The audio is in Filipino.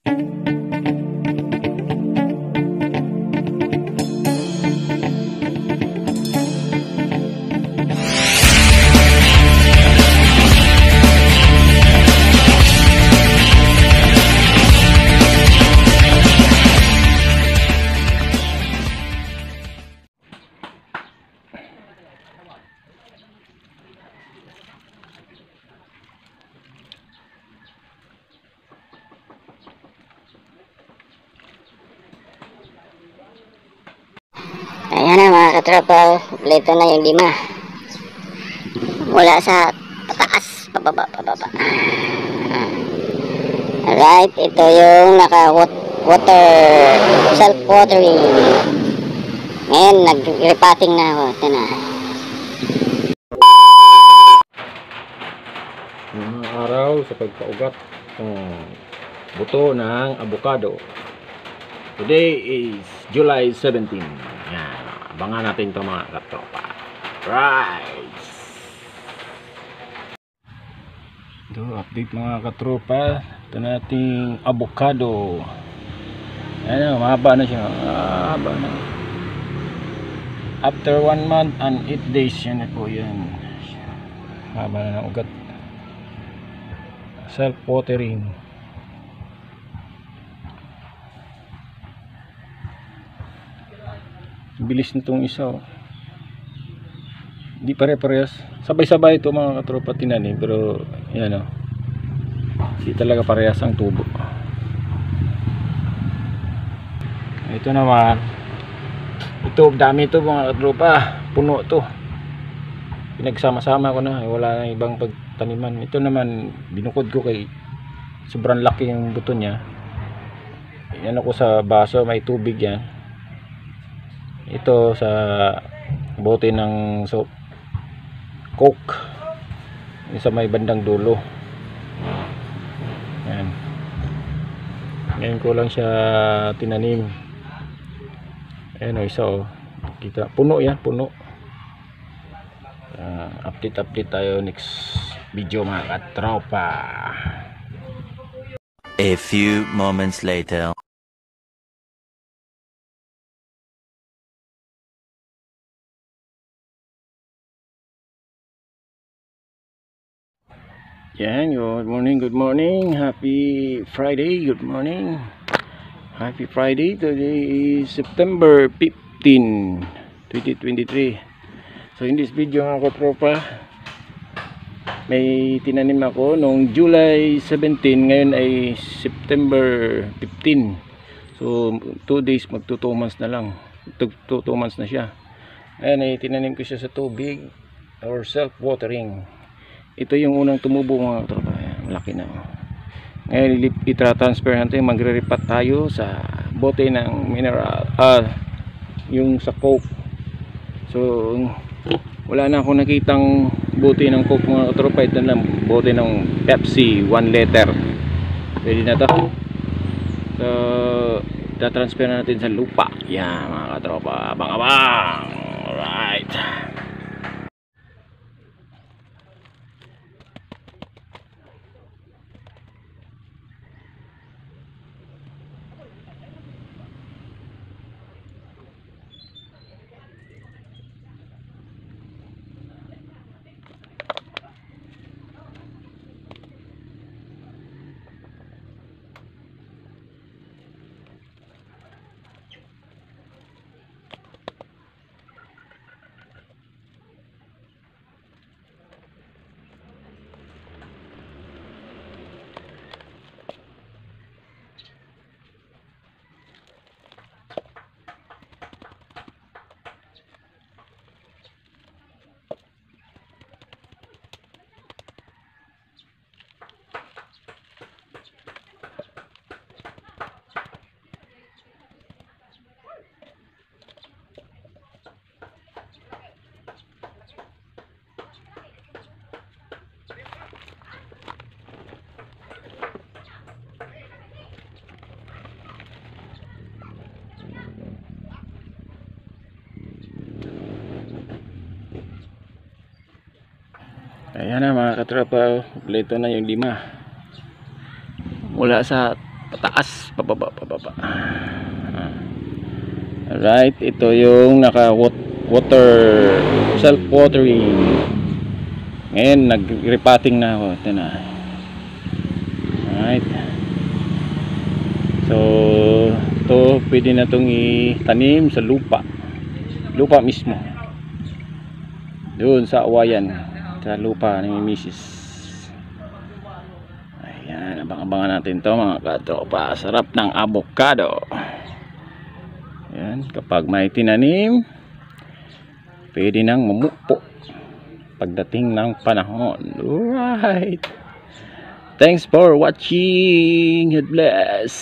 Ayan na mga katropa, kompleto na yung 5 mula sa pataas pababa. Alright, ito yung naka water, self watering. Ngayon nag-repotting na ako. Ito na. Mga araw sa pagpaugat ng buto ng avocado. Today is July 17. Yan, abangan natin ito mga katropa. Right. Ito, update mga katropa. Ito nating avocado. Ayan, mahaba na siya. Mahaba na. After 1 month and 8 days, yan na po yan. Mahaba na ng ugat. Self-watering. Bilis nitong isa, oh. Hindi pare-parehas. Sabay-sabay ito mga katropa tinanim, pero yan, oh. Hindi talaga parehas ang tubo. Ito naman, ito dami ito mga katropa, puno to. Pinagsama-sama ko na, wala na ibang pagtaniman. Ito naman binukod ko kay sobrang laki yung buto niya. Yan ako sa baso, may tubig yan. Ito sa bote ng soap, Coke, sa may bandang dulo. Yan. Ngayon ko lang siya tinanim. Ayan o, isa o. Kita, puno yan, puno. Update tayo next video mga katropa. A few moments later. Yan, good morning, happy Friday, good morning, happy Friday. Today is September 15, 2023. So in this video mga katropa, may tinanim ako noong July 17, ngayon ay September 15. So 2 days, magto 2 months na lang, 2 months na siya. Ngayon ay tinanim ko siya sa tubig or self-watering. Ito yung unang tumubo mga katropa. Malaki na. Ngayon itra-transfer natin. Magre-repat tayo sa bote ng mineral, yung sa Coke. So wala na akong nakitang bote ng Coke mga katropa. Ito na bote ng Pepsi 1 liter. Pwede na to. So itra-transfer natin sa lupa. Yan mga katropa. Abang-abang. Alright. Ayan na mga katropa, kompleto na yung 5 mula sa pataas, pababa. Alright, ito yung naka water, self watering. Ngayon nag-repotting na ako. Ito na. Alright, so ito pwede na itong itanim sa lupa mismo, doon sa awayan, sa lupa ni Mrs. Ayan, abang-abangan natin to mga katropa. Sarap ng avocado. Ayan, kapag may tinanim, pwede nang mamupo pagdating ng panahon. Alright, thanks for watching. God bless.